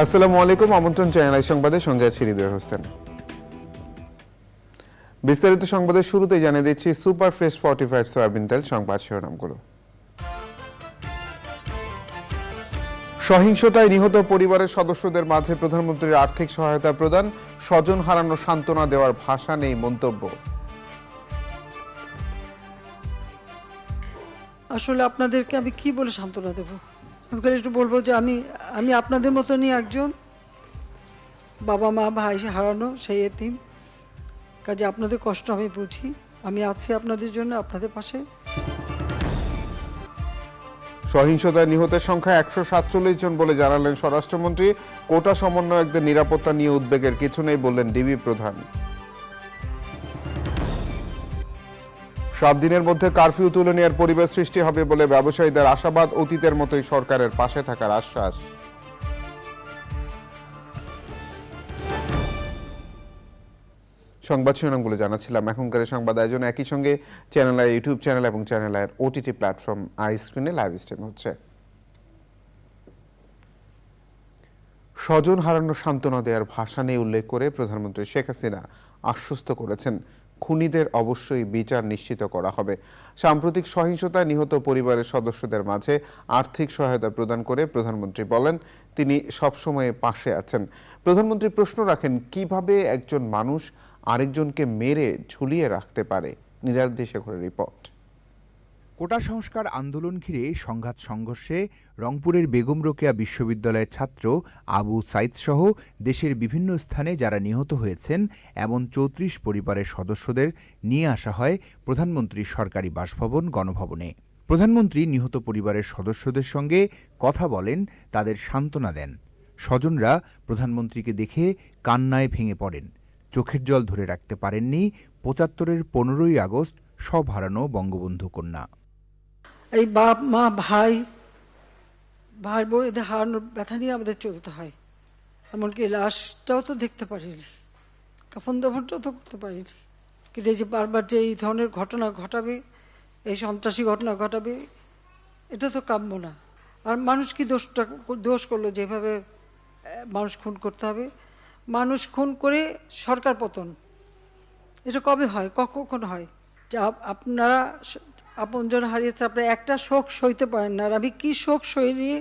আসসালামু আলাইকুম। আমন্ত্রণ চ্যানেল আই সংবাদে, সঙ্গে আছি হৃদয় হোসেন। বিস্তারিত সংবাদের শুরুতেই জানিয়ে দিচ্ছি সুপার ফ্রেশ ফর্টিফাইড সয়াবিন তেল সংবাদ শিরোনামগুলো। সহিংসতায় নিহত পরিবারের সদস্যদের মাঝে প্রধানমন্ত্রীর আর্থিক সহায়তা প্রদান, স্বজন হারানো সান্ত্বনা দেওয়ার ভাষা নেই মন্তব্য। আসলে আপনাদেরকে আমি কি বলে সান্ত্বনা দেব? আমি একটু বলবো যে আমি আপনাদের মতনই একজন বাবা মা ভাই হারানো সেই এতিম। কাজে আপনাদের কষ্ট আমি বুঝি, আমি আছি আপনাদের জন্য, আপনাদের পাশে। সহিংসতায় নিহতের সংখ্যা 147 জন বলে জানালেন স্বরাষ্ট্রমন্ত্রী। কোটা সমন্বয়কদের নিরাপত্তা নিয়ে উদ্বেগের কিছু নেই বললেন ডিবি প্রধান। 7 দিনের মধ্যে কারফিউ তুলে নেওয়ার পরিবেশ সৃষ্টি হবে বলে ব্যবসায়ীদের আশাবাদ, অতীতের মতোই সরকারের পাশে থাকার আশ্বাস। সংবাদ শিরোনামগুলো জানাচ্ছিলাম। এখনকার সংবাদ আয়োজন একই সঙ্গে চ্যানেল আই ইউটিউব চ্যানেল এবং চ্যানেল আইয়ের ওটিটি প্ল্যাটফর্ম আই স্ক্রিনে লাইভ স্ট্রিম হচ্ছে। স্বজন হারানো সান্ত্বনা দেওয়ার ভাষা নিয়ে উল্লেখ করে প্রধানমন্ত্রী শেখ হাসিনা আশ্বস্ত করেছেন, খুনিদের অবশ্যই বিচার নিশ্চিত করা হবে। সাম্প্রতিক সহিংসতায় নিহত পরিবারের সদস্যদের মাঝে আর্থিক সহায়তা প্রদান করে প্রধানমন্ত্রী বলেন, তিনি সবসময় পাশে আছেন। প্রধানমন্ত্রী প্রশ্ন রাখেন, কিভাবে একজন মানুষ আরেকজনকে মেরে ঝুলিয়ে রাখতে পারে। নিরার্দি শেখরের রিপোর্ট। কোটা সংস্কার আন্দোলন ঘিরে সংঘাত সংঘর্ষে রংপুরের বেগম রোকেয়া বিশ্ববিদ্যালয়ের ছাত্র আবু সাইদ সহ দেশের বিভিন্ন স্থানে যারা নিহত হয়েছেন এমন ৩৪ পরিবারের সদস্যদের নিয়ে আসা হয় প্রধানমন্ত্রীর সরকারি বাসভবন গণভবনে। প্রধানমন্ত্রী নিহত পরিবারের সদস্যদের সঙ্গে কথা বলেন, তাদের সান্ত্বনা দেন। স্বজনরা প্রধানমন্ত্রীকে দেখে কান্নায় ভেঙে পড়েন। চোখের জল ধরে রাখতে পারেননি ৭৫-এর ১৫ই আগস্ট সব হারানো বঙ্গবন্ধু কন্যা। এই বাপ মা ভাই বউ এদের হারানোর ব্যথা নিয়ে আমাদের চলতে হয়। এমনকি লাশটাও তো দেখতে পারিনি, কাফন দাফনটাও তো করতে পারিনি। কিন্তু এই যে বারবার যে এই ধরনের ঘটনা ঘটাবে, এই সন্ত্রাসী ঘটনা ঘটাবে, এটা তো কাম্য না। আর মানুষ কি দোষ করলো যেভাবে মানুষ খুন করতে হবে? মানুষ খুন করে সরকার পতন, এটা কবে হয়, কখন হয়? যা আপনারা আপনজন হারিয়েছে, আপনারা একটা শোক সইতে পারেন না। আর আমি কি শোক সই নিয়ে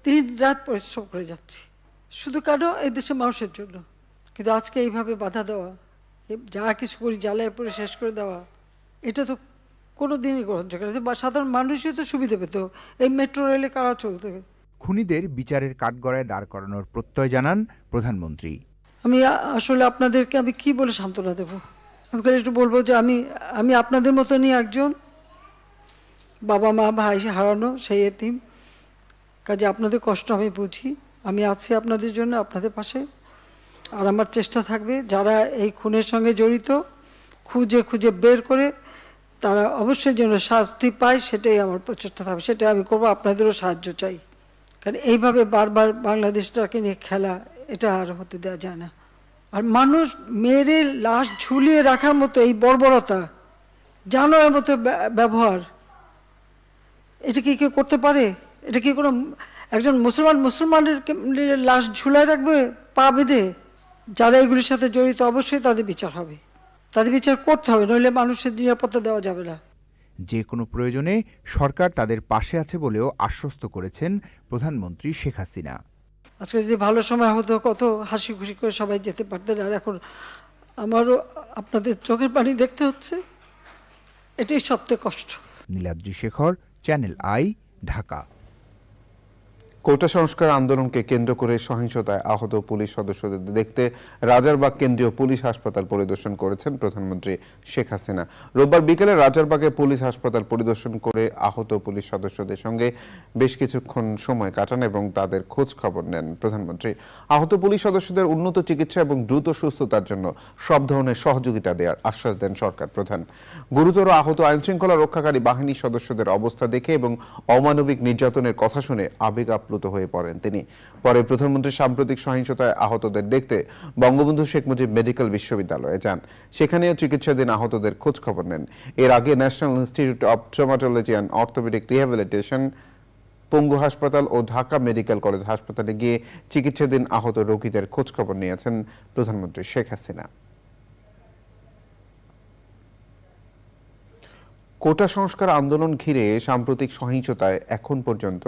দিন রাত পরিশ্রম করে যাচ্ছি, শুধু কেন? এই দেশের মানুষের জন্য। কিন্তু আজকে এইভাবে বাধা দেওয়া, যা কিছু করি জ্বালায় পরে শেষ করে দেওয়া, এটা তো কোনো দিনই গ্রহণযোগ্য না। বা সাধারণ মানুষই তো সুবিধা পেত, এই মেট্রো রেলে কারা চলতে। খুনিদের বিচারের কাঠগড়ায় দাঁড় করানোর প্রত্যয় জানান প্রধানমন্ত্রী। আমি আসলে আপনাদেরকে আমি কি বলে সান্ত্বনা দেব? আমি একটু বলবো যে আমি আপনাদের মতনই একজন বাবা মা ভাই হারানো সেই এতিম। কাজে আপনাদের কষ্ট আমি বুঝি, আমি আছি আপনাদের জন্য, আপনাদের পাশে। আর আমার চেষ্টা থাকবে যারা এই খুনের সঙ্গে জড়িত খুঁজে খুঁজে বের করে তারা অবশ্যই যেন শাস্তি পায়, সেটাই আমার প্রচেষ্টা থাকবে, সেটাই আমি করবো। আপনাদেরও সাহায্য চাই, কারণ এইভাবে বারবার বাংলাদেশটাকে নিয়ে খেলা, এটা আর হতে দেওয়া যায় না। আর মানুষ মেরে লাশ ঝুলিয়ে রাখার মতো এই বর্বরতা, জানোয়ারের মতো ব্যবহার, এটা কি কেউ করতে পারে? এটা কি কোনো একজন মুসলমানের লাশ ঝুলায় রাখবে পা বেঁধে? যারা এগুলির সাথে জড়িত অবশ্যই তাদের বিচার হবে, তাদের বিচার করতে হবে, নইলে মানুষের নিরাপত্তা দেওয়া যাবে না। যে কোনো প্রয়োজনে সরকার তাদের পাশে আছে বলেও আশ্বস্ত করেছেন প্রধানমন্ত্রী শেখ হাসিনা। আজকে যদি ভালো সময় হতো, কত হাসি খুশি করে সবাই যেতে পারতেন। আর এখন আমারও আপনাদের চোখের পানি দেখতে হচ্ছে, এটাই সবচেয়ে কষ্ট। Niladri Shekhar, channel I, Dhaka. কোটা সংস্কার আন্দোলনকে কেন্দ্র করে সহিংসতায় আহত পুলিশ সদস্যদের দেখতে রাজারবাগ কেন্দ্রীয় পুলিশ হাসপাতাল পরিদর্শন করেছেন প্রধানমন্ত্রী শেখ হাসিনা। রোববার বিকেলে রাজারবাগে পুলিশ হাসপাতাল পরিদর্শন করে আহত পুলিশ সদস্যদের সঙ্গে বেশ কিছুক্ষণ সময় কাটান এবং তাদের খোঁজ খবর নেন প্রধানমন্ত্রী। আহত পুলিশ সদস্যদের উন্নত চিকিৎসা এবং দ্রুত সুস্থতার জন্য সব ধরনের সহযোগিতা দেওয়ার আশ্বাস দেন সরকার প্রধান। গুরুতর আহত আইনশৃঙ্খলা রক্ষাকারী বাহিনীর সদস্যদের অবস্থা দেখে এবং অমানবিক নির্যাতনের কথা শুনে আবেগ হয়ে পড়েন তিনি। পরে প্রধানমন্ত্রী সাম্প্রতিক সহিংসতায় আহতদের দেখতে বঙ্গবন্ধু শেখ মুজিব মেডিকেল বিশ্ববিদ্যালয়ে যান। সেখানেও চিকিৎসাধীন আহতদের খোঁজ খবর নেন। এর আগে national institute of traumatology and orthopaedic rehabilitation পঙ্গু হাসপাতাল ও ঢাকা মেডিকেল কলেজ হাসপাতালে গিয়ে চিকিৎসাধীন আহত রোগীদের খোঁজখবর নিয়েছেন প্রধানমন্ত্রী শেখ হাসিনা। কোটা সংস্কার আন্দোলন ঘিরে সাম্প্রতিক সহিংসতায় এখন পর্যন্ত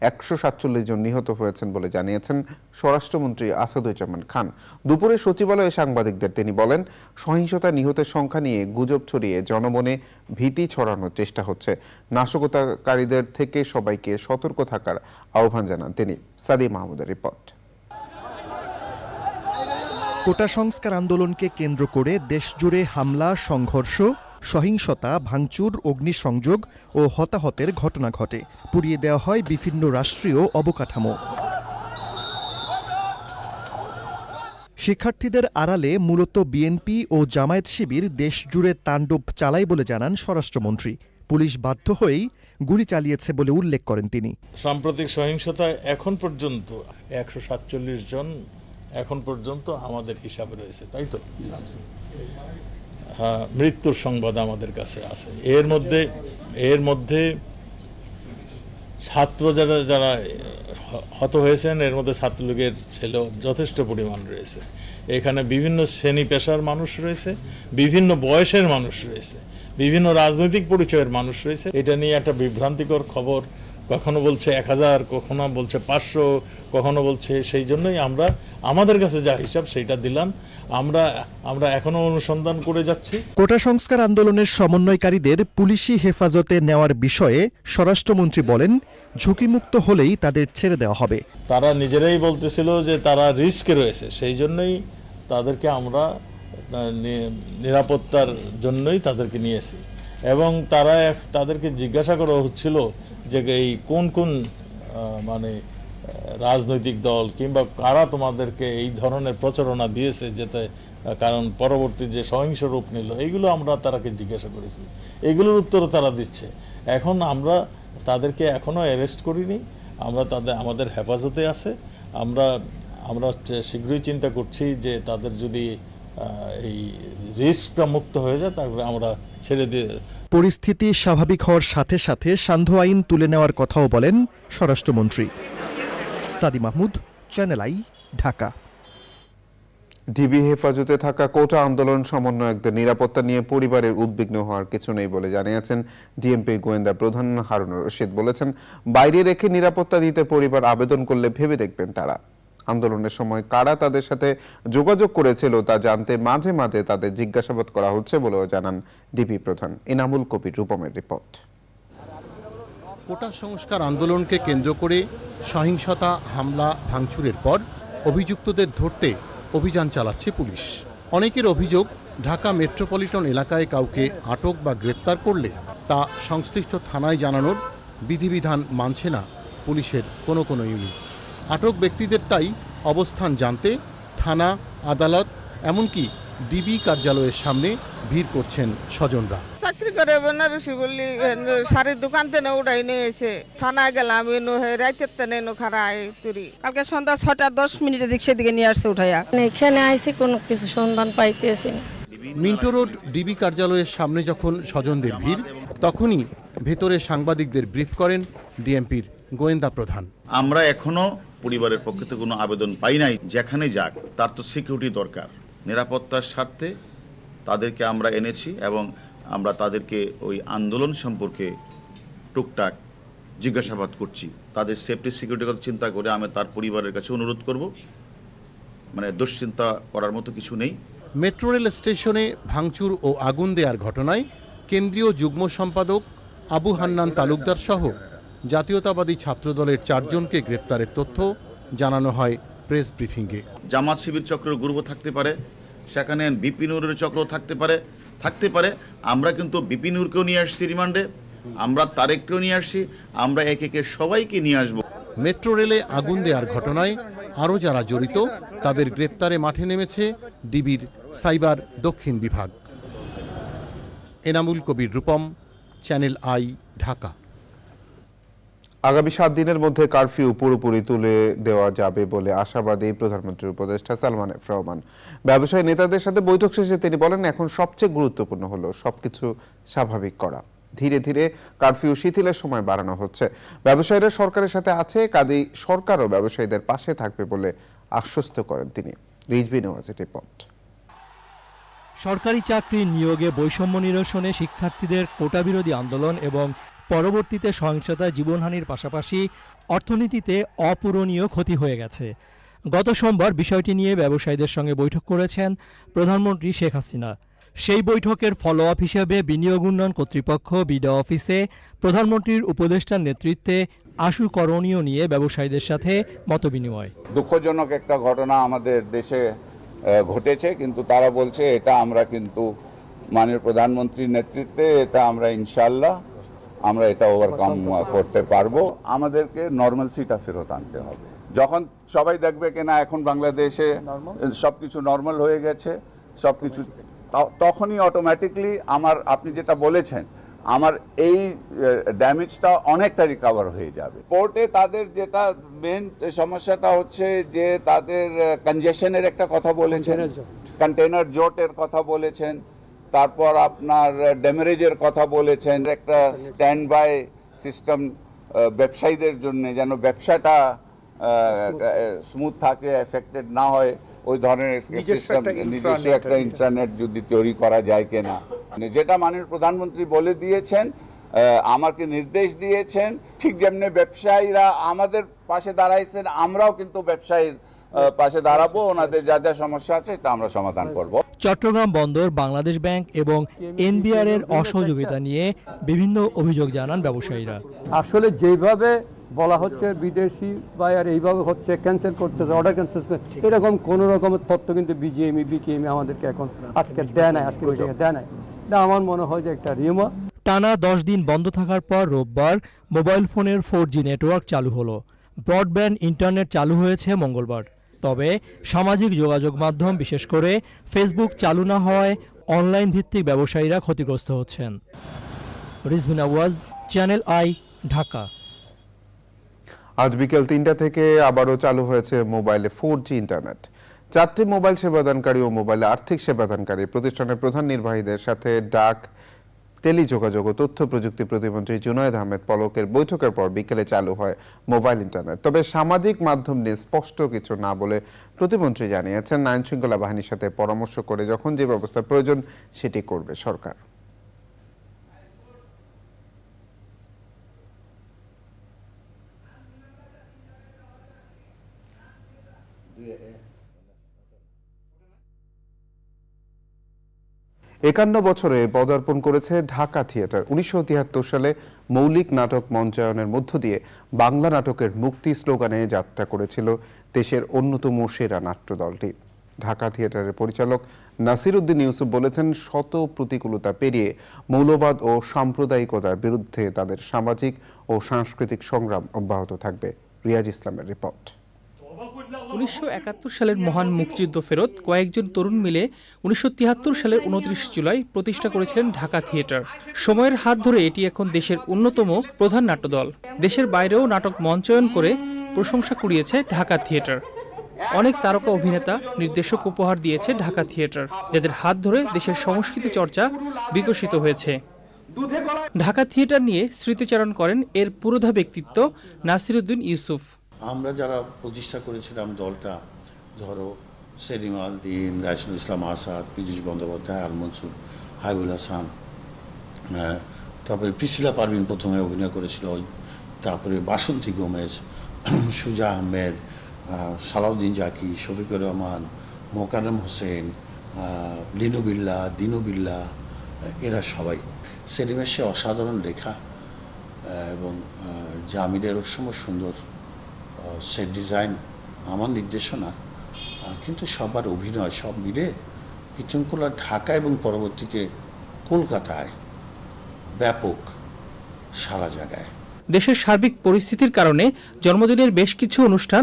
147 জন নিহত হয়েছেন বলে জানিয়েছেন স্বরাষ্ট্রমন্ত্রী আসাদুজ্জামান খান। দুপুরে সচিবালয়ে সাংবাদিকদের তিনি বলেন, সহিংসতায় নিহতের সংখ্যা নিয়ে গুজব ছড়িয়ে জনমনে ভীতি ছড়ানোর চেষ্টা হচ্ছে। নাশকতাকারীদের থেকে সবাইকে সতর্ক থাকার আহ্বান জানান তিনি। সাদি মাহমুদের রিপোর্ট। কোটা সংস্কার আন্দোলনকে কেন্দ্র করে দেশজুড়ে হামলা, সংঘর্ষ, সহিংসতা, ভাঙচুর, অগ্নিসংযোগ ও হতাহতের ঘটনা ঘটে। পুড়িয়ে দেওয়া হয় বিভিন্ন রাষ্ট্রীয় অবকাঠামো। শিক্ষার্থীদের আড়ালে মূলত বিএনপি ও জামায়াত শিবির দেশজুড়ে তাণ্ডব চালায় বলে জানান স্বরাষ্ট্রমন্ত্রী। পুলিশ বাধ্য হয়েই গুলি চালিয়েছে বলে উল্লেখ করেন তিনি। সাম্প্রতিক সহিংসতায় এখন পর্যন্ত 147 জন এখন পর্যন্ত আমাদের হিসাবে রয়েছে, তাই তো? হ্যাঁ, মৃত্যুর সংবাদ আমাদের কাছে আছে। এর মধ্যে ছাত্র যারা হত হয়েছেন, এর মধ্যে ছাত্রলীগের ছেলে যথেষ্ট পরিমাণ রয়েছে। এখানে বিভিন্ন শ্রেণী পেশার মানুষ রয়েছে, বিভিন্ন বয়সের মানুষ রয়েছে, বিভিন্ন রাজনৈতিক পরিচয়ের মানুষ রয়েছে। এটা নিয়ে একটা বিভ্রান্তিকর খবর, কখনো বলছে 1000, কখনো বলছে 500, কখনো বলছে। সেই জন্যই আমরা আমাদের কাছে যা হিসাব সেইটা দিলাম। আমরা এখনো অনুসন্ধান করে যাচ্ছি। কোটা সংস্কার আন্দোলনের সমন্বয়কারীদের পুলিশি হেফাজতে নেওয়ার বিষয়ে স্বরাষ্ট্রমন্ত্রী বলেন, ঝুঁকিমুক্ত হলেই তাদের ছেড়ে দেওয়া হবে। তারা নিজেরাই বলতেছিল যে তারা রিস্কে রয়েছে, সেই জন্যই তাদেরকে আমরা নিরাপত্তার জন্যই তাদেরকে নিয়েছি। এবং তাদেরকে জিজ্ঞাসা করা হচ্ছিল যে এই কোন মানে রাজনৈতিক দল কিংবা কারা তোমাদেরকে এই ধরনের প্রচারণা দিয়েছে, যেতে কারণ পরবর্তী যে সহিংস রূপ নিল, এইগুলো আমরা তারাকে জিজ্ঞাসা করেছি। এইগুলোর উত্তরও তারা দিচ্ছে। এখন আমরা তাদেরকে এখনো অ্যারেস্ট করিনি, আমাদের হেফাজতে আছে। আমরা শীঘ্রই চিন্তা করছি যে তাদের যদি এই রিস্কটা মুক্ত হয়ে যায়, তারপরে আমরা ছেড়ে দিয়ে। পরিস্থিতি স্বাভাবিক হওয়ার সাথে সাথে সান্ধ্য আইন তুলে নেওয়ার কথাও বলেন স্বরাষ্ট্রমন্ত্রী। সাদি Mahmud, channel I, Dhaka. DB হেফাজতে থাকা কোটা আন্দোলন সমন্বয়কদের নিরাপত্তা নিয়ে পরিবারের উদ্বিগ্ন হওয়ার কিছু নেই বলে জানিয়েছেন ডিএমপি গোয়েন্দা প্রধান হারুনুর রশিদ। বলেছেন, বাইরে রেখে নিরাপত্তা দিতে পরিবার আবেদন করলে ভেবে দেখবেন তারা। আন্দোলনের সময় কারা তাদের সাথে যোগাযোগ করেছিল তা জানতে মাঝে মাঝে তাদের জিজ্ঞাসাবাদ করা হচ্ছে বলেও জানান ডিবি প্রধান। ইনামুল কবির রূপমের রিপোর্ট। কোটা সংস্কার আন্দোলনকে কেন্দ্র করে সহিংসতা, হামলা, ভাঙচুরের পর অভিযুক্তদের ধরতে অভিযান চালাচ্ছে পুলিশ। অনেকের অভিযোগ, ঢাকা মেট্রোপলিটন এলাকায় কাউকে আটক বা গ্রেপ্তার করলে তা সংশ্লিষ্ট থানায় জানানোর বিধিবিধান মানছে না পুলিশের কোনো ইউনিট। আটক ব্যক্তিদের তাই অবস্থান জানতে থানা, আদালত, এমনকি ডিবি কার্যালয়ের সামনে ভিড় করছেন স্বজনরা। চাকরি করে বেনারসি বললি শাড়ির দোকান থেকে উঠাই নিয়ে এসে থানায় গেলাম, রাইতের তেনে খারাই তুরি কালকে সন্ধ্যা 6:10 দিক সেদিকে নিয়ে আসছে উঠাইয়া। এখানে আইসি কোনো কিছু সন্ধান পাইতেছি না। মিন্টো রোড ডিবি কার্যালয়ের সামনে যখন স্বজনদের ভিড়, তখনই ভেতরে সাংবাদিকদের ব্রিফ করেন ডিএমপির গোয়েন্দা প্রধান। আমরা এখনো পরিবারের পক্ষ থেকে কোনো আবেদন পাই নাই। যেখানে যাক তার তো সিকিউরিটি দরকার, নিরাপত্তার স্বার্থে তাদেরকে আমরা এনেছি এবং আমরা তাদেরকে ওই আন্দোলন সম্পর্কে টুকটাক জিজ্ঞাসাবাদ করছি। তাদের সেফটি সিকিউরিটির কথা চিন্তা করে আমি তার পরিবারের কাছে অনুরোধ করব, মানে দুশ্চিন্তা করার মতো কিছু নেই। মেট্রো রেল স্টেশনে ভাঙচুর ও আগুন দেওয়ার ঘটনায় কেন্দ্রীয় যুগ্ম সম্পাদক আবু হান্নান তালুকদার সহ জাতীয়তাবাদী ছাত্রদলের 4 জনকে গ্রেপ্তারের তথ্য জানানো হয় প্রেস ব্রিফিংয়ে। জামাত শিবির চক্রের গ্রুপও থাকতে পারে, সেখানে বিপিনুরের চক্র থাকতে পারে। আমরা কিন্তু বিপিনুরকেও নিয়ে আসছি রিমান্ডে, আমরা তারেককেও নিয়ে আসছি, আমরা একে সবাইকে নিয়ে আসবো। মেট্রো রেলে আগুন দেওয়ার ঘটনায় আরও যারা জড়িত তাদের গ্রেপ্তারে মাঠে নেমেছে ডিবির সাইবার দক্ষিণ বিভাগ। Enamul Kabir Rupam, channel I, Dhaka. আগামী 7 দিনের মধ্যে কারফিউ পুরোপুরি তুলে দেওয়া যাবে বলে আশাবাদী প্রধানমন্ত্রীর উপদেষ্টা সালমান এফ রহমান। ব্যবসায়ী নেতাদের সাথে বৈঠক শেষে তিনি বলেন, এখন সবচেয়ে গুরুত্বপূর্ণ হলো সবকিছু স্বাভাবিক করা। ধীরে ধীরে কারফিউ শিথিলের সময় বাড়ানো হচ্ছে। ব্যবসায়ীরা সরকারের সাথে আছে, কাজেই সরকারও ব্যবসায়ীদের পাশে থাকবে বলে আশ্বস্ত করেন তিনি। রিজভি নওয়াজের রিপোর্ট। সরকারি চাকরি নিয়োগে বৈষম্য নিরসনে শিক্ষার্থীদের কোটা বিরোধী আন্দোলন এবং পরবর্তীতে সহিংসতায় জীবনহানির পাশাপাশি অর্থনীতিতে অপূরণীয় ক্ষতি হয়ে গেছে। গত সোমবার বিষয়টি নিয়ে ব্যবসায়ীদের সঙ্গে বৈঠক করেছেন প্রধানমন্ত্রী শেখ হাসিনা। সেই বৈঠকের ফলো আপ হিসেবে বিনিয়োগ উন্নয়ন কর্তৃপক্ষ বিডা অফিসে প্রধানমন্ত্রীর উপদেষ্টার নেতৃত্বে আশু করণীয় নিয়ে ব্যবসায়ীদের সাথে মতবিনিময়। দুঃখজনক একটা ঘটনা আমাদের দেশে ঘটেছে, কিন্তু তারা বলছে এটা আমরা কিন্তু মাননীয় প্রধানমন্ত্রীর নেতৃত্বে এটা আমরা ইনশাল্লাহ আমরা এটা ওভারকাম করতে পারবো। আমাদেরকে নর্মালসিটা ফেরত আনতে হবে। যখন সবাই দেখবে কিনা এখন বাংলাদেশে সবকিছু নর্মাল হয়ে গেছে, সবকিছু, তখনই অটোমেটিকলি আপনি যেটা বলেছেন আমার এই ড্যামেজটা অনেকটা রিকভার হয়ে যাবে। কোর্টে তাদের যেটা মেন সমস্যাটা হচ্ছে যে তাদের কনজেশনের একটা কথা বলেছেন, কন্টেনার জোটের কথা বলেছেন, তারপর আপনার ড্যামেজের কথা বলেছেন, একটা স্ট্যান্ড বাই সিস্টেম ব্যবসায়ীদের জন্য যেন ব্যবসাটা স্মুথ থাকে, এফেক্টেড না হয়, ওই ধরনের সিস্টেম, নিজস্ব একটা ইন্টারনেট যদি তৈরি করা যায় কিনা, যেটা মাননীয় প্রধানমন্ত্রী বলে দিয়েছেন, আমাকে নির্দেশ দিয়েছেন। ঠিক যেমনি ব্যবসায়ীরা আমাদের পাশে দাঁড়াইছেন, আমরাও কিন্তু ব্যবসায়ীর পাশে দাঁড়াবো, ওনাদের যা যা সমস্যা আছে তা আমরা সমাধান করব। চট্টগ্রাম বন্দর, বাংলাদেশ ব্যাংক এবং এনবিআর এর অসহযোগিতা নিয়ে বিভিন্ন অভিযোগ জানান ব্যবসায়ীরা। আসলে যেভাবে বলা হচ্ছে বিদেশি বায়ার এইভাবে হচ্ছে, ক্যান্সেল করতেছে, অর্ডার ক্যান্সেল করছে, এরকম কোনো রকমের তথ্য কিন্তু বিজিএমই বিকেএমই আমাদেরকে এখন আজকে দেয় নাই, আজকে মিটিংয়ে দেয় নাই। এটা আমার মনে হয় যে একটা রিমা। টানা 10 দিন বন্ধ থাকার পর রোববার মোবাইল ফোনের 4G নেটওয়ার্ক চালু হলো। ব্রডব্যান্ড ইন্টারনেট চালু হয়েছে মঙ্গলবার। তবে সামাজিক যোগাযোগ মাধ্যম, বিশেষ করে ফেসবুক চালু না হওয়ায় অনলাইন ভিত্তিক ব্যবসায়ীরা ক্ষতিগ্রস্ত হচ্ছেন। Rizvi Nawaz, channel I, Dhaka. আজ বিকেল 3টা থেকে আবারও চালু হয়েছে মোবাইলে 4G ইন্টারনেট। 4টি মোবাইল সেবাদানকারী ও মোবাইল আর্থিক সেবাদানকারী প্রতিষ্ঠানের প্রধান নির্বাহীদের সাথে ডাক, টেলিযোগাযোগ ও তথ্য প্রযুক্তি প্রতিমন্ত্রী জুনায়েদ আহমেদ পলকের বৈঠকের পর বিকেলে চালু হয় মোবাইল ইন্টারনেট। তবে সামাজিক মাধ্যম নিয়ে স্পষ্ট কিছু না বলে প্রতিমন্ত্রী জানিয়েছেন, আইন শৃঙ্খলা বাহিনীর সাথে পরামর্শ করে যখন যে ব্যবস্থা প্রয়োজন সেটি করবে সরকার। একান্ন বছরে পদার্পণ করেছে ঢাকা থিয়েটার। 1973 সালে মৌলিক নাটক মঞ্চায়নের মধ্য দিয়ে বাংলা নাটকের মুক্তি স্লোগানে যাত্রা করেছিল দেশের অন্যতম সেরা নাট্যদলটি। ঢাকা থিয়েটারের পরিচালক নাসির উদ্দিন ইউসুফ বলেছেন, শত প্রতিকূলতা পেরিয়ে মৌলবাদ ও সাম্প্রদায়িকতার বিরুদ্ধে তাদের সামাজিক ও সাংস্কৃতিক সংগ্রাম অব্যাহত থাকবে। রিয়াজ ইসলামের রিপোর্ট। 1971 সালের মহান মুক্তিযুদ্ধ ফেরত কয়েকজন তরুণ মিলে 1973 সালের 29 জুলাই প্রতিষ্ঠা করেছিলেন ঢাকা থিয়েটার। সময়ের হাত ধরে এটি এখন দেশের অন্যতম প্রধান নাট্যদল। দেশের বাইরেও নাটক মঞ্চায়ন করে প্রশংসা কুড়িয়েছে ঢাকা থিয়েটার। অনেক তারকা অভিনেতা, নির্দেশক উপহার দিয়েছে ঢাকা থিয়েটার, যাদের হাত ধরে দেশের সংস্কৃতি চর্চা বিকশিত হয়েছে। ঢাকা থিয়েটার নিয়ে স্মৃতিচারণ করেন এর পুরোধা ব্যক্তিত্ব নাসির উদ্দিন ইউসুফ। আমরা যারা প্রতিষ্ঠা করেছিলাম দলটা, ধরো সেলিম আল দিন, রাইসুল ইসলাম আসাদ, পীযূষ বন্দ্যোপাধ্যায়, আল মনসুর, হাবিবুল হাসান, তারপরে প্রিসিলা পারভিন প্রথমে অভিনয় করেছিল, তারপরে বাসন্তী গোমেজ, সুজা আহমেদ, সালাউদ্দিন জাকি, শফিকুর রহমান, মোকাররম হোসেন, লিনু বিল্লাহ, দিনু বিল্লাহ, এরা সবাই। সেলিমের সে অসাধারণ লেখা এবং জামিলের সময় সুন্দর সেট ডিজাইন, আমার নির্দেশনা, কিন্তু সবার অভিনয় সব মিলে কীর্তনকলা ঢাকা এবং পরবর্তীতে কলকাতায় ব্যাপক সারা জায়গায়। দেশের সার্বিক পরিস্থিতির কারণে জন্মদিনের বেশ কিছু অনুষ্ঠান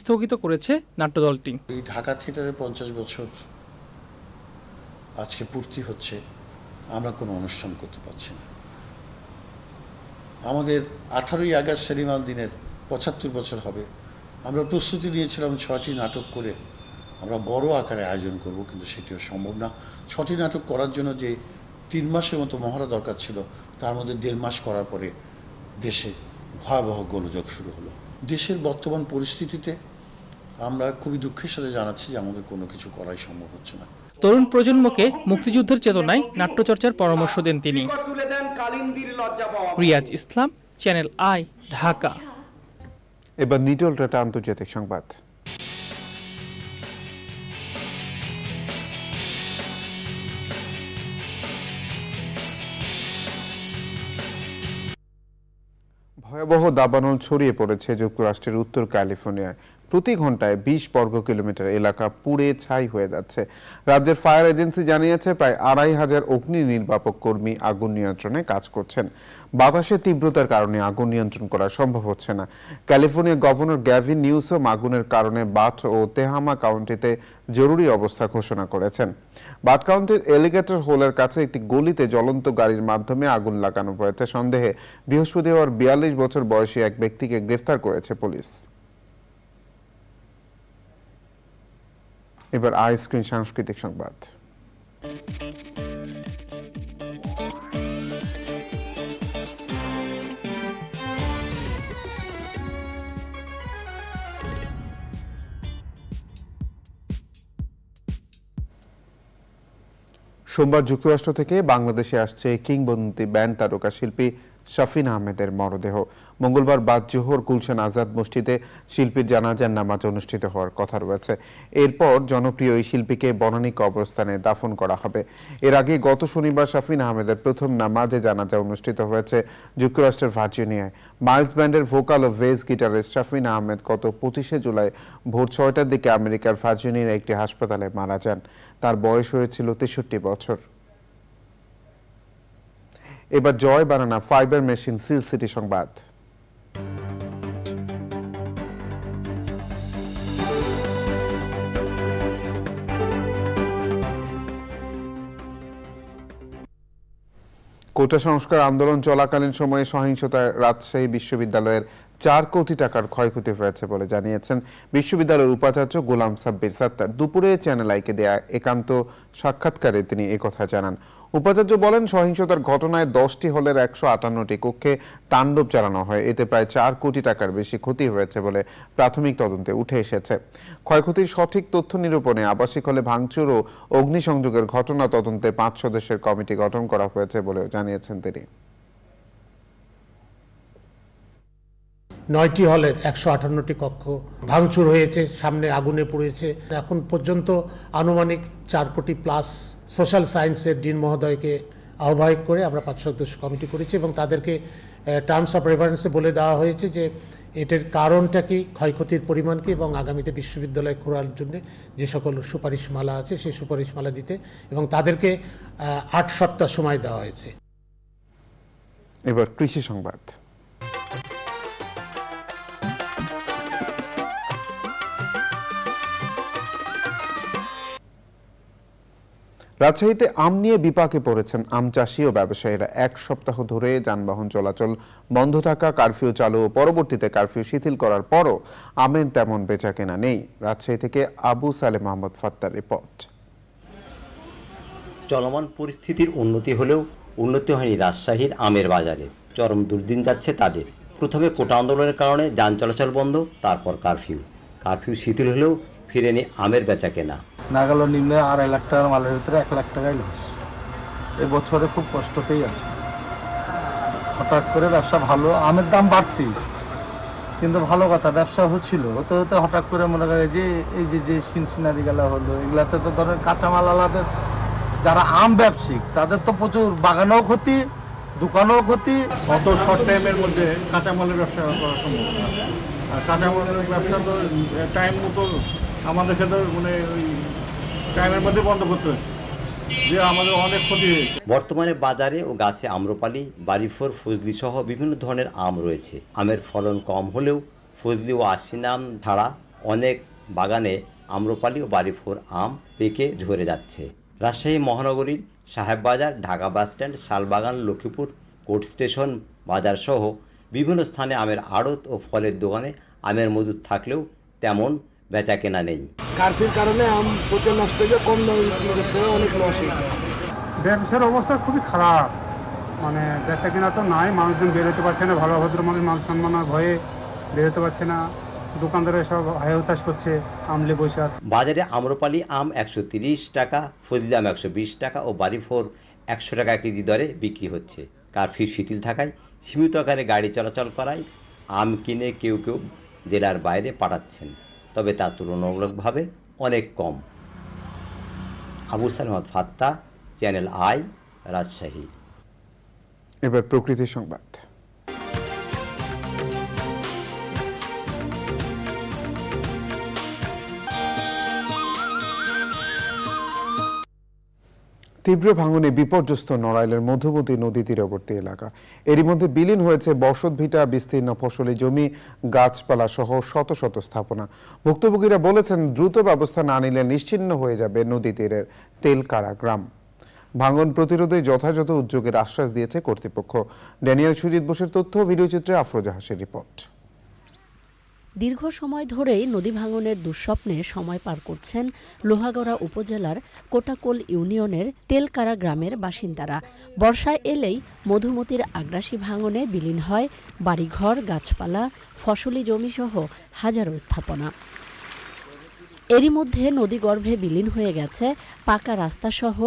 স্থগিত করেছে নাট্যদলটি। এই ঢাকা থিয়েটারের 50 বছর আজকে পূর্তি হচ্ছে, আমরা কোনো অনুষ্ঠান করতে পারছি না। আমাদের 18ই আগস্ট সেলিম আল দিনের 75 বছর হবে। আমরা প্রস্তুতি নিয়েছিলাম 6টি নাটক করে আমরা বড় আকারে আয়োজন করব, কিন্তু সেটিও সম্ভব না। 6টি নাটক করার জন্য যে 3 মাসের মতো মহড়া দরকার ছিল, তার মধ্যে 1.5 মাস করার পরে দেশে ভয়াবহ গোলযোগ শুরু হলো। দেশের বর্তমান পরিস্থিতিতে আমরা খুবই দুঃখের সাথে জানাচ্ছি যে আমাদের কোনো কিছু করাই সম্ভব হচ্ছে না। তরুণ প্রজন্মকে মুক্তিযুদ্ধের চেতনায় নাট্যচর্চার পরামর্শ দেন তিনি। রিয়াজ ইসলাম, চ্যানেল আই, ঢাকা। এবার নিটল টাটা আন্তর্জাতিক সংবাদ। ভয়াবহ দাবানল ছড়িয়ে পড়েছে যুক্তরাষ্ট্রের উত্তর ক্যালিফোর্নিয়ায়। প্রতি ঘন্টায় 20 বর্গ কিলোমিটার এলাকা পুড়ে ছাই হয়ে যাচ্ছে। রাজ্যের ফায়ার এজেন্সি জানিয়েছে প্রায় 2500 অগ্নি নির্বাপক কর্মী আগুন নিয়ন্ত্রণে কাজ করছেন। বাতাসের তীব্রতার কারণে আগুন নিয়ন্ত্রণ করা সম্ভব হচ্ছে না। ক্যালিফোর্নিয়া গভর্নর গ্যাভিন নিউসম আগুনের কারণে বাট ও তেহামা কাউন্টিতে জরুরি অবস্থা ঘোষণা করেছেন। বাট কাউন্টির এলিগেটর হোলের কাছে একটি গলিতে জ্বলন্ত গাড়ির মাধ্যমে আগুন লাগানো হয়েছে সন্দেহে বৃহস্পতিবার 42 বছর বয়সী এক ব্যক্তিকে গ্রেফতার করেছে পুলিশ। এবার আইস্ক্রিন সাংস্কৃতিক সংবাদ। সোমবার যুক্তরাষ্ট্র থেকে বাংলাদেশে আসছে কিংবদন্তি ব্যান্ড তারকা শিল্পী শাফিন আহমেদের মরদেহ। মঙ্গলবার বাদ জোহর গুলশান আজাদ মসজিদে শিল্পীর জানাজার নামাজ অনুষ্ঠিত হওয়ার কথা রয়েছে। এরপর জনপ্রিয় এই শিল্পীকে বনানী কবরস্থানে দাফন করা হবে। এর আগে গত শনিবার শাফিন আহমেদের প্রথম নামাজে জানাজা অনুষ্ঠিত হয়েছে যুক্তরাষ্ট্রের ভার্জিনিয়ায়। মাইলস ব্যান্ডের ভোকাল ও বেস গিটারিস্ট শাফিন আহমেদ গত 25 জুলাই ভোর 6টার দিকে আমেরিকার ভার্জিনিয়ার একটি হাসপাতালে মারা যান। তার বয়স হয়েছিল 63 বছর। এবার জয় বানানা ফাইবার মেশিন সিল সিটি সংবাদ। কোটা সংস্কার আন্দোলন চলাকালীন সময়ে সহিংসতায় রাজশাহী বিশ্ববিদ্যালয়ের 4 কোটি টাকার ক্ষয়ক্ষতি হয়েছে বলে জানিয়েছেন বিশ্ববিদ্যালয়ের উপাচার্য গোলাম সাব্বির সাত্তার। দুপুরে চ্যানেল আইকে দেয়া একান্ত সাক্ষাৎকারে তিনি একথা জানান। উপাচার্য বলেন, সহিংসতার ঘটনায় 10টি হলের 158টি কক্ষে তাণ্ডব চালানো হয়। এতে প্রায় 4 কোটি টাকার বেশি ক্ষতি হয়েছে বলে প্রাথমিক তদন্তে উঠে এসেছে। ক্ষয়ক্ষতির সঠিক তথ্য নিরূপণে আবাসিক হলে ভাঙচুর ও অগ্নিসংযোগের ঘটনা তদন্তে 5 সদস্যের কমিটি গঠন করা হয়েছে বলেও জানিয়েছেন তিনি। 9টি হলের 158টি কক্ষ ভাঙচুর হয়েছে, সামনে আগুনে পুড়েছে। এখন পর্যন্ত আনুমানিক 4 কোটি প্লাস। সোশ্যাল সায়েন্সের ডিন মহোদয়কে আহ্বায়ক করে আমরা 5 সদস্য কমিটি করেছি এবং তাদেরকে টার্মস অফ রেফারেন্সে বলে দেওয়া হয়েছে যে এটার কারণটা কি, ক্ষয়ক্ষতির পরিমাণ কি এবং আগামীতে বিশ্ববিদ্যালয় খোলার জন্য যে সকল সুপারিশমালা আছে সেই সুপারিশমালা দিতে, এবং তাদেরকে 8 সপ্তাহ সময় দেওয়া হয়েছে। এবার কৃষি সংবাদ। রাজশাহীতে আম নিয়ে বিপাকে পড়েছেন আম চাষি ও ব্যবসায়ীরা। 1 সপ্তাহ ধরে যানবাহন চলাচল বন্ধ থাকা, কারফিউ চালু ও পরবর্তীতে কারফিউ শিথিল করার পরও আমের তেমন বেচাকেনা নেই। রাজশাহী থেকে আবু সালেহ মাহমুদ ফাত্তার রিপোর্ট। চলমান পরিস্থিতির উন্নতি হলেও উন্নতি হয়নি রাজশাহীর আমের বাজারে। চরম দুর্দিন যাচ্ছে তাদের। প্রথমে কোটা আন্দোলনের কারণে যান চলাচল বন্ধ, তারপর কারফিউ শিথিল হলেও ফিরেনি আমের বেচাকেনা। নাগাল নিম্নে 2.5 লাখ টাকার মালের ভিতরে 1 লাখ টাকাই লস। এই বছরে খুব কষ্টতেই আছে। হঠাৎ করে ব্যবসা ভালো, আমের দাম বাড়তি, কিন্তু ভালো কথা ব্যবসা হচ্ছিল, হতে হতে হঠাৎ করে মনে করে যে এই যে সিনসিনারি গেলা হলো, এগুলাতে তো ধরেন কাঁচামাল আলাদের যারা আম ব্যবসায়িক তাদের তো প্রচুর বাগানেও ক্ষতি, দোকানেও ক্ষতি। অত শর্ট টাইমের মধ্যে কাঁচামালের ব্যবসা করা সম্ভব না। আর কাঁচামালের ব্যবসা তো টাইম মতো আমাদের ক্ষেত্রে মানে ওই টাইমের মধ্যে বন্ধ করতে হয়, যে আমাদের অনেক ক্ষতি হয়েছে। বর্তমানে বাজারে ও গাছে আম্রপালি, বাড়িফোর, ফজলি সহ বিভিন্ন ধরনের আম রয়েছে। আমের ফলন কম হলেও ফজলি ও আশিনা আম ছাড়া অনেক বাগানে আম্রপালি ও বাড়িফোর আম পেকে ঝরে যাচ্ছে। রাজশাহী মহানগরীর Sahebbazar, Dhaka bus stand, Salbagan, Lakshmipur, court station বাজার সহ বিভিন্ন স্থানে আমের আড়ত ও ফলের দোকানে আমের মজুদ থাকলেও তেমন বেচা কেনা নেই। কারফিউর কারণে আম পচে নষ্ট হয়ে কম দামে বিক্রি করতে হয়, অনেক লস হয়েছে। ব্যবসার অবস্থা খুবই খারাপ, মানে বেচা কিনা তো নাই, মানুষজন বেরোতে পারছে না, ভালো ভদ্র মানুষ মান সম্মানের ভয়ে বেরোতে পারছে না, দোকানদারে সব হায় হতাশ করছে, আমলে বসে আছে। বাজারে আম্রপালি আম 130 টাকা, ফজলি আম 120 টাকা ও বাড়িফোর 100 টাকা কেজি দরে বিক্রি হচ্ছে। কারফিউ শিথিল থাকায় সীমিত আকারে গাড়ি চলাচল করায় আম কিনে কেউ কেউ জেলার বাইরে পাঠাচ্ছেন, তবে তা তুলনামূলকভাবে অনেক কম। Abu Salamat Fatta, channel I, Rajshahi. এবার প্রকৃতি সংবাদ। তীব্র ভাঙনে বিপর্যস্ত নড়াইলের মধুমতি নদী তীরবর্তী এলাকা। এরই মধ্যে বিলীন হয়েছে বসতভিটা, বিস্তীর্ণ ফসলি জমি, গাছপালা সহ শত শত স্থাপনা। ভুক্তভোগীরা বলেছেন, দ্রুত ব্যবস্থা না নিলে নিশ্চিহ্ন হয়ে যাবে নদী তীরের তেলকারা গ্রাম। ভাঙন প্রতিরোধে যথাযথ উদ্যোগের আশ্বাস দিয়েছে কর্তৃপক্ষ। ড্যানিয়েল সুজিত বোসের তথ্য, ভিডিওচিত্রে আফরোজা হাসির রিপোর্ট। দীর্ঘ সময় ধরেই নদী ভাঙনের দুঃস্বপ্নে সময় পার করছেন লোহাগড়া উপজেলার কোটাকোল ইউনিয়নের তেলকারা গ্রামের বাসিন্দারা। বর্ষায় এলেই মধুমতির আগ্রাসী ভাঙনে বিলীন হয় বাড়িঘর, গাছপালা, ফসলি জমিসহ হাজারো স্থাপনা। এরই মধ্যে নদীগর্ভে বিলীন হয়ে গেছে পাকা রাস্তাসহ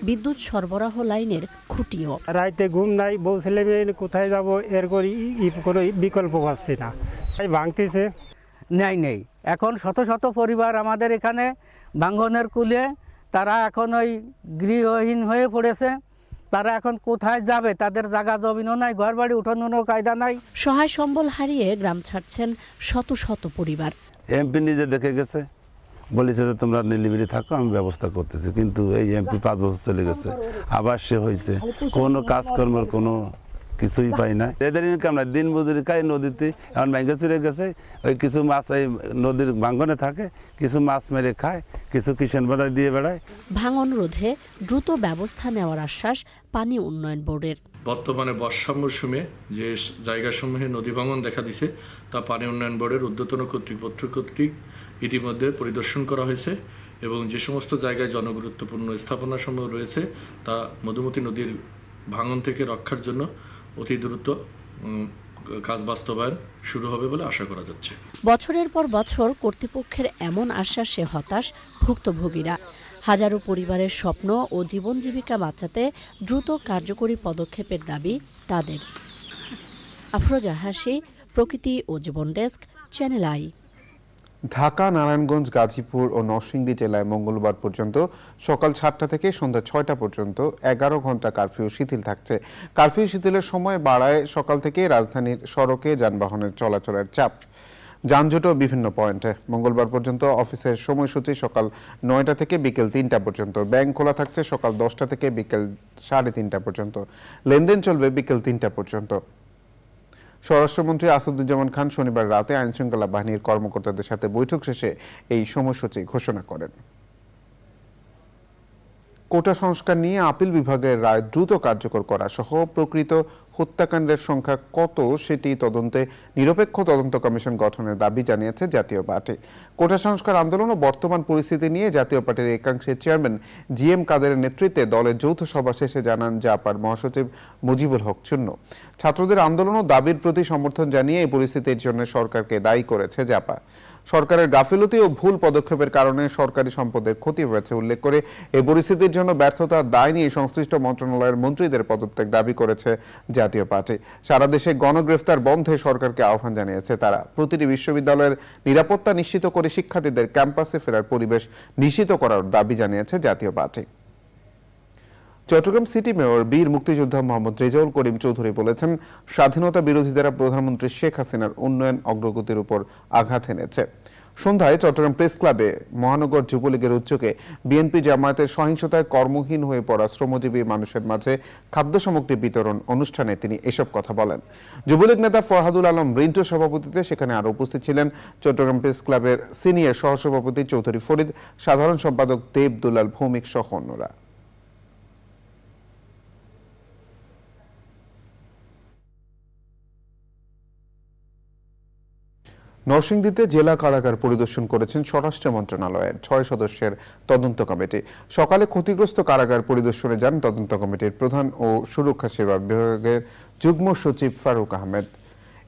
বিদ্যুৎ সরবরাহ লাইনের খুঁটিও। রাইতে ঘুম নাই, বউ ছেলে মেয়ে কোথায় যাব, এর করে কোনো বিকল্প পাচ্ছি না, তাই ভাঙতেছে। নেই এখন শত শত পরিবার আমাদের এখানে ভাঙনের কূলে, তারা এখন ওই গৃহহীন হয়ে পড়েছে। তারা এখন কোথায় যাবে, তাদের জায়গা জমিনও নাই, ঘর বাড়ি উঠানোরও কায়দা নাই। সহায় সম্বল হারিয়ে গ্রাম ছাড়ছেন শত শত পরিবার। এমপি নিজে দেখে গেছে, বলেছে যে তোমরা নিলিবিলি থাকো, আমি ব্যবস্থা করতেছি, কিন্তু এই এমপি 5 বছর চলে গেছে, আবার সে হয়েছে, কোনো কাজকর্মের কোনো কিছুই পাই না। এদের ইনকাম নাই, দিন মজুরি খাই, নদীতে এখন ব্যাঙ্গে চলে গেছে, ওই কিছু মাছ এই নদীর ভাঙনে থাকে, কিছু মাছ মেরে খায়, কিছু কিষাণ বাজার দিয়ে বেড়ায়। ভাঙন রোধে দ্রুত ব্যবস্থা নেওয়ার আশ্বাস পানি উন্নয়ন বোর্ডের। বর্তমানে বর্ষা মৌসুমে যে জায়গাসমূহে নদী ভাঙন দেখা দিছে, তা পানি উন্নয়ন বোর্ডের ঊর্ধ্বতন কর্তৃপক্ষ কর্তৃক ইতিমধ্যে পরিদর্শন করা হয়েছে এবং যে সমস্ত জায়গায় জনগুরুত্বপূর্ণ স্থাপনাসমূহ রয়েছে তা মধুমতি নদীর ভাঙন থেকে রক্ষার জন্য অতি দ্রুত কাজ বাস্তবায়ন শুরু হবে বলে আশা করা যাচ্ছে। বছরের পর বছর কর্তৃপক্ষের এমন আশ্বাসে হতাশ ভুক্তভোগীরা। হাজারো পরিবারের স্বপ্ন ও জীবন জীবিকা বাঁচাতে দ্রুত কার্যকরী পদক্ষেপের দাবি তাদের। আফরোজা হাসি, প্রকৃতি ও জীবন desk, channel I. Dhaka, Narayanganj, Gazipur ও নরসিংদী জেলায় মঙ্গলবার পর্যন্ত সকাল 7টা থেকে সন্ধ্যা 6টা পর্যন্ত 11 ঘন্টা কারফিউ শিথিল থাকছে। কারফিউ শিথিলের সময় বাড়ায় সকাল থেকে রাজধানীর সড়কে যানবাহনের চলাচলের চাপ, যানজটও বিভিন্ন পয়েন্টে। মঙ্গলবার পর্যন্ত অফিসের সময়সূচি সকাল 9টা থেকে বিকেল 3টা পর্যন্ত। ব্যাংক খোলা থাকছে সকাল 10টা থেকে বিকেল 3:30টা পর্যন্ত। লেনদেন চলবে বিকেল 3টা পর্যন্ত। স্বরাষ্ট্রমন্ত্রী আসাদুজ্জামান খান শনিবার রাতে আইনশৃঙ্খলা বাহিনীর কর্মকর্তাদের সাথে বৈঠক শেষে এই সময়সূচি ঘোষণা করেন। কোটা সংস্কার নিয়ে আপিল বিভাগের রায় দ্রুত কার্যকর করা সহ প্রকৃত হত্যাকাণ্ডের সংখ্যা কত সেটি তদন্তে নিরপেক্ষ তদন্ত কমিশন গঠনের দাবি জানিয়েছে জাতীয় পার্টি। কোটা সংস্কার আন্দোলন ও বর্তমান পরিস্থিতি নিয়ে জাতীয় পার্টির একাংশের চেয়ারম্যান GM কাদেরের নেতৃত্বে দলের যৌথ সভা শেষে জানান জাপার মহাসচিব মুজিবুল হক চুন্নু। ছাত্রদের আন্দোলন ও দাবির প্রতি সমর্থন জানিয়ে এই পরিস্থিতির জন্য সরকারকে দায়ী করেছে জাপা। সরকারের গাফিলতি ও ভুল পদক্ষেপের কারণে সরকারি সম্পদের ক্ষতি হয়েছে উল্লেখ করে এই পরিস্থিতির জন্য ব্যর্থতার দায় নিয়ে সংশ্লিষ্ট মন্ত্রণালয়ের মন্ত্রীদের পদত্যাগ দাবি করেছে জাতীয় পার্টি। সারা দেশে গণগ্রেফতার বন্ধে সরকারকে আহ্বান জানিয়েছে তারা। প্রতিটি বিশ্ববিদ্যালয়ের নিরাপত্তা নিশ্চিত করে শিক্ষার্থীদের ক্যাম্পাসে ফেরার পরিবেশ নিশ্চিত করার দাবি জানিয়েছে জাতীয় পার্টি। চট্টগ্রাম সিটি মেয়র বীর মুক্তিযোদ্ধা মোহাম্মদ রেজাউল করিম চৌধুরী বলেছেন, স্বাধীনতা বিরোধীরা প্রধানমন্ত্রী শেখ হাসিনার উন্নয়ন অগ্রগতির উপর আঘাত এনেছে। সন্ধ্যায় চট্টগ্রাম প্রেস ক্লাবে মহানগর যুবলীগের উদ্যোগে বিএনপি জামায়াতের সহিংসতায় কর্মহীন হয়ে পড়া শ্রমজীবী মানুষের মাঝে খাদ্য সামগ্রী বিতরণ অনুষ্ঠানে তিনি এসব কথা বলেন। যুবলীগ নেতা ফরহাদুল আলম রিন্টুর সভাপতিত্বে সেখানে আরো উপস্থিত ছিলেন চট্টগ্রাম প্রেস ক্লাবের সিনিয়র সহসভাপতি চৌধুরী ফরিদ, সাধারণ সম্পাদক দেব দুলাল ভৌমিক সহ অন্যরা। নরসিংদীতে জেলা কারাগার পরিদর্শন করেছেন স্বরাষ্ট্র মন্ত্রণালয়ের 6 সদস্যের তদন্ত কমিটি। সকালে ক্ষতিগ্রস্ত কারাগার পরিদর্শনে যান তদন্ত কমিটির প্রধান ও সুরক্ষা সেবা বিভাগের যুগ্ম সচিব ফারুক আহমেদ।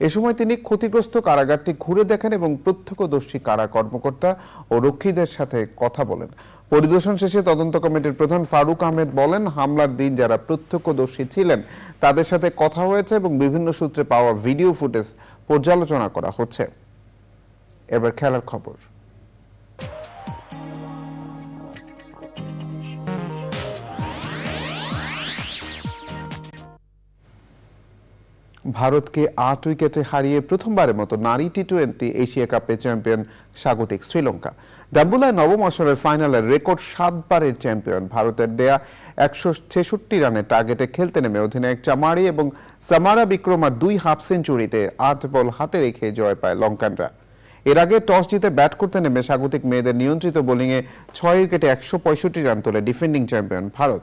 এ সময় তিনি ক্ষতিগ্রস্ত কারাগারটি ঘুরে দেখেন এবং প্রত্যক্ষদর্শী কারা কর্মকর্তা ও রক্ষীদের সাথে কথা বলেন। পরিদর্শন শেষে তদন্ত কমিটির প্রধান ফারুক আহমেদ বলেন, হামলার দিন যারা প্রত্যক্ষদর্শী ছিলেন তাদের সাথে কথা হয়েছে এবং বিভিন্ন সূত্রে পাওয়া ভিডিও ফুটেজ পর্যালোচনা করা হচ্ছে। এবার খেলার খবর। ভারতকে 8 উইকেটে হারিয়ে প্রথমবারের মতো নারী টি-20 এশিয়া কাপে চ্যাম্পিয়ন স্বাগতিক শ্রীলঙ্কা। ডাম্বুলায় নবম আসরের ফাইনালের রেকর্ড 7 বারের চ্যাম্পিয়ন ভারতের দেয়া 166 রানের টার্গেটে খেলতে নেমে অধিনায়ক চামারি এবং সামারা বিক্রমার 2 হাফ সেঞ্চুরিতে 8 বল হাতে রেখে জয় পায় লঙ্কানরা। এর আগে টস জিতে ব্যাট করতে নেমে স্বাগতিক মেয়েদের নিয়ন্ত্রিত বোলিংয়ে 6 উইকেটে 165 রান তোলে defending champion Bharat.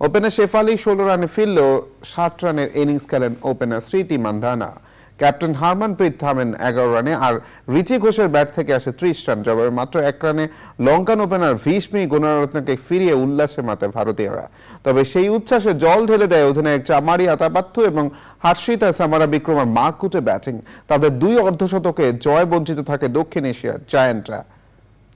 Opener Shefali 16 রানে ফিরলেও 60 রানের ইনিংস খেলেন ওপেনার স্মৃতি মান্ধানা। ক্যাপ্টেন হারমানপ্রীত থামেন 11 রানে, আর রিচি ঘোষের ব্যাট থেকে আসে 30 রান। জবাবে মাত্র 1 রানে লঙ্কান ওপেনার ভীষ্মী গুণরত্নকে ফিরিয়ে উল্লাসে মাতে ভারতীয়রা। তবে সেই উচ্ছ্বাসে জল ঢেলে দেয় অধিনায়ক চামারি আতাপাত্তু এবং হার্ষিতা সামারা বিক্রমার মারকুটে ব্যাটিং। তাদের 2 অর্ধশতকে জয় বঞ্চিত থাকে দক্ষিণ এশিয়ার জায়ান্টরা।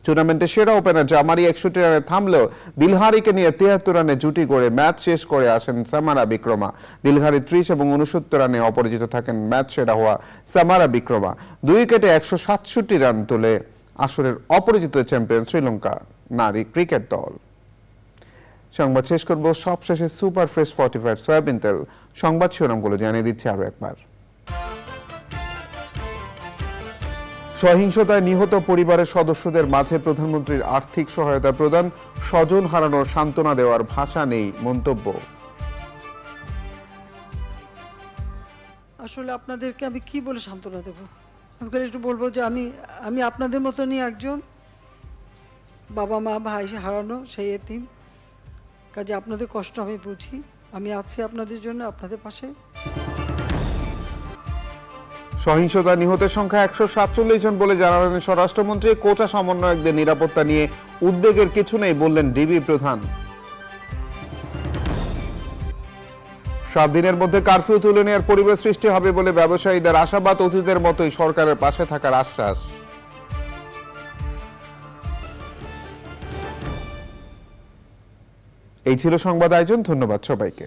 টুর্নামেন্টে সেরা ওপেনার জামারি 61 রানে থামলেও দিলহারিকে নিয়ে 73 রানে জুটি করে ম্যাচ শেষ করে আসেন সামারা বিক্রমা। দিলহারি 30 এবং 69 রানে অপরাজিত থাকেন ম্যাচ সেরা হওয়া সামারা বিক্রমা। 2 উইকেটে 167 রান তোলে আসরের অপরাজিত চ্যাম্পিয়ন শ্রীলঙ্কা নারী ক্রিকেট দল। সংবাদ শেষ করব সবশেষে সুপার ফ্রেশ ফর্টিফাইড সয়াবিন তেল। সংবাদ শিরোনামগুলো জানিয়ে দিচ্ছি আরো একবার। সহিংসতায় নিহত পরিবারের সদস্যদের মাঝে প্রধানমন্ত্রীর আর্থিক সহায়তা প্রদান, স্বজন হারানোর সান্ত্বনা দেওয়ার ভাষা নেই মন্তব্য। আসলে আপনাদেরকে আমি কি বলে সান্ত্বনা দেব? আমি একটু বলবো যে আমি আপনাদের মতনই একজন, বাবা মা ভাই হারানো সেই এতিম। কাজে আপনাদের কষ্ট আমি বুঝি, আমি আছি আপনাদের জন্য, আপনাদের পাশে। সহিংসতায় নিহতের সংখ্যা 147 জন বলে জানালেন স্বরাষ্ট্রমন্ত্রী। কোটা সমন্বয়কদের নিরাপত্তা নিয়ে উদ্বেগের কিছু নেই বললেন ডিবি প্রধান। 7 দিনের মধ্যে কারফিউ তুলে নেওয়ার পরিবেশ সৃষ্টি হবে বলে ব্যবসায়ীদের আশাবাদ। অতীতের মতোই সরকারের পাশে থাকার আশ্বাস। এই ছিল সংবাদ আয়োজন। ধন্যবাদ সবাইকে।